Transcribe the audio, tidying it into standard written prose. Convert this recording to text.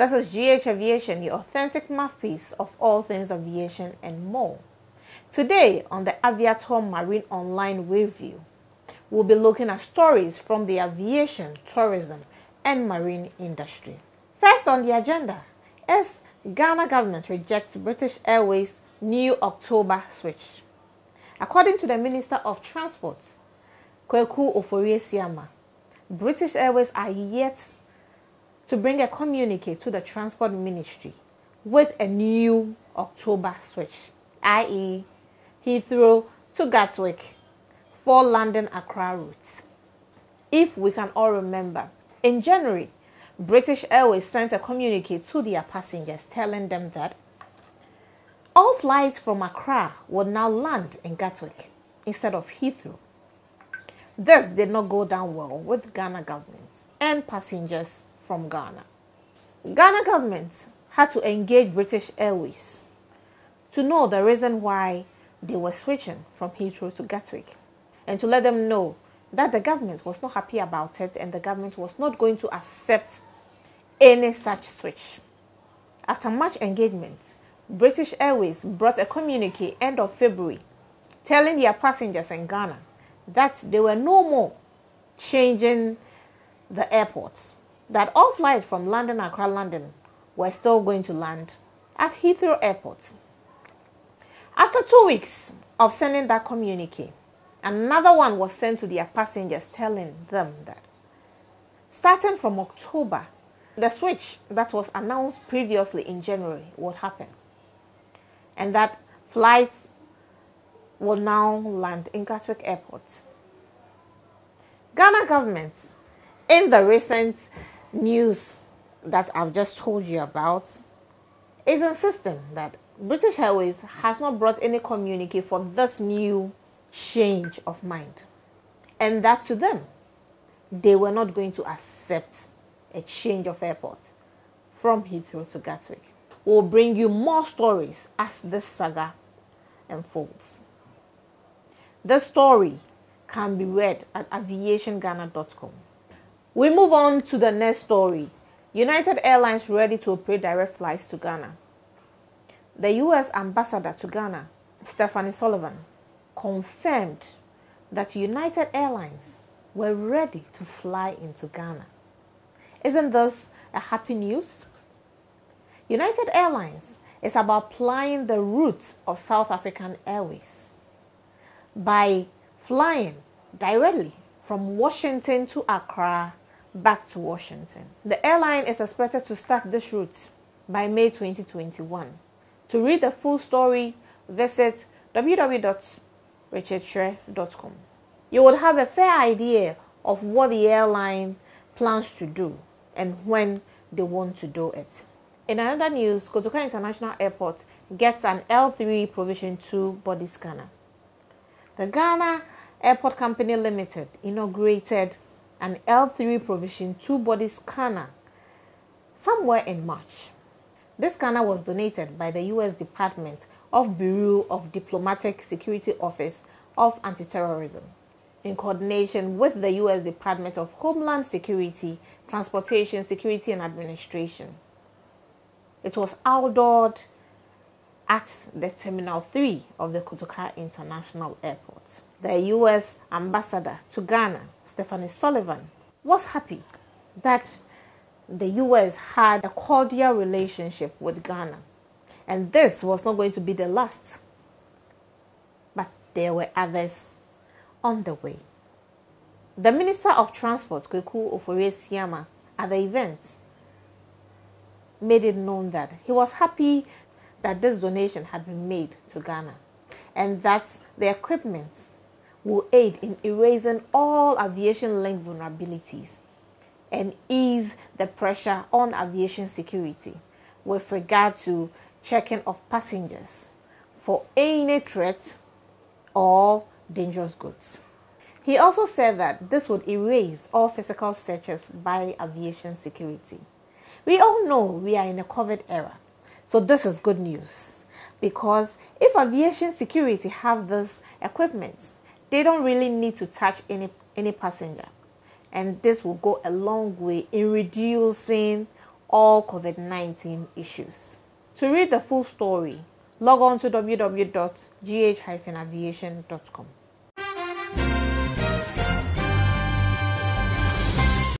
This is GH-Aviation, your authentic mouthpiece of all things aviation and more. Today on the Aviatour Marine Online Review, we'll be looking at stories from the aviation, tourism and marine industry. First on the agenda is Ghana government rejects British Airways new October switch. According to the Minister of Transport, Kweku Ofori-Siama, British Airways are yet to bring a communique to the Transport Ministry with a new October switch, i.e. Heathrow to Gatwick for London-Accra routes. If we can all remember, in January, British Airways sent a communique to their passengers telling them that all flights from Accra would now land in Gatwick instead of Heathrow. This did not go down well with Ghana government and passengers from Ghana. Ghana government had to engage British Airways to know the reason why they were switching from Heathrow to Gatwick and to let them know that the government was not happy about it and the government was not going to accept any such switch. After much engagement, British Airways brought a communique end of February telling their passengers in Ghana that they were no more changing the airports, that all flights from London, Accra, London were still going to land at Heathrow Airport. After 2 weeks of sending that communique, another one was sent to their passengers telling them that starting from October, the switch that was announced previously in January would happen, and that flights will now land in Gatwick Airport. Ghana government, in the recent news that I've just told you about, is insisting that British Airways has not brought any communique for this new change of mind, and that to them, they were not going to accept a change of airport from Heathrow to Gatwick. We'll bring you more stories as this saga unfolds. The story can be read at aviationghana.com. We move on to the next story. United Airlines ready to operate direct flights to Ghana. The U.S. ambassador to Ghana, Stephanie Sullivan, confirmed that United Airlines were ready to fly into Ghana. Isn't this a happy news? United Airlines is about plying the route of South African Airways by flying directly from Washington to Accra back to Washington. The airline is expected to start this route by May 2021. To read the full story, visit www.richardshire.com. You will have a fair idea of what the airline plans to do and when they want to do it. In another news, Kotoka International Airport gets an L3 Provision 2 body scanner. The Ghana Airport Company Limited inaugurated an L3 Provision 2 body scanner somewhere in March. This scanner was donated by the U.S. Department of Bureau of Diplomatic Security Office of Anti-Terrorism in coordination with the U.S. Department of Homeland Security, Transportation, Security and Administration. It was outdoored at the Terminal 3 of the Kotoka International Airport. The U.S. ambassador to Ghana, Stephanie Sullivan, was happy that the U.S. had a cordial relationship with Ghana, and this was not going to be the last. But there were others on the way. The Minister of Transport, Kweku Ofori-Siama, at the event, made it known that he was happy that this donation had been made to Ghana and that the equipment will aid in erasing all aviation-linked vulnerabilities and ease the pressure on aviation security with regard to checking of passengers for any threat or dangerous goods. He also said that this would erase all physical searches by aviation security. We all know we are in a COVID era, so this is good news, because if aviation security have this equipment, they don't really need to touch any passenger, and this will go a long way in reducing all COVID-19 issues. To read the full story, log on to www.gh-aviation.com.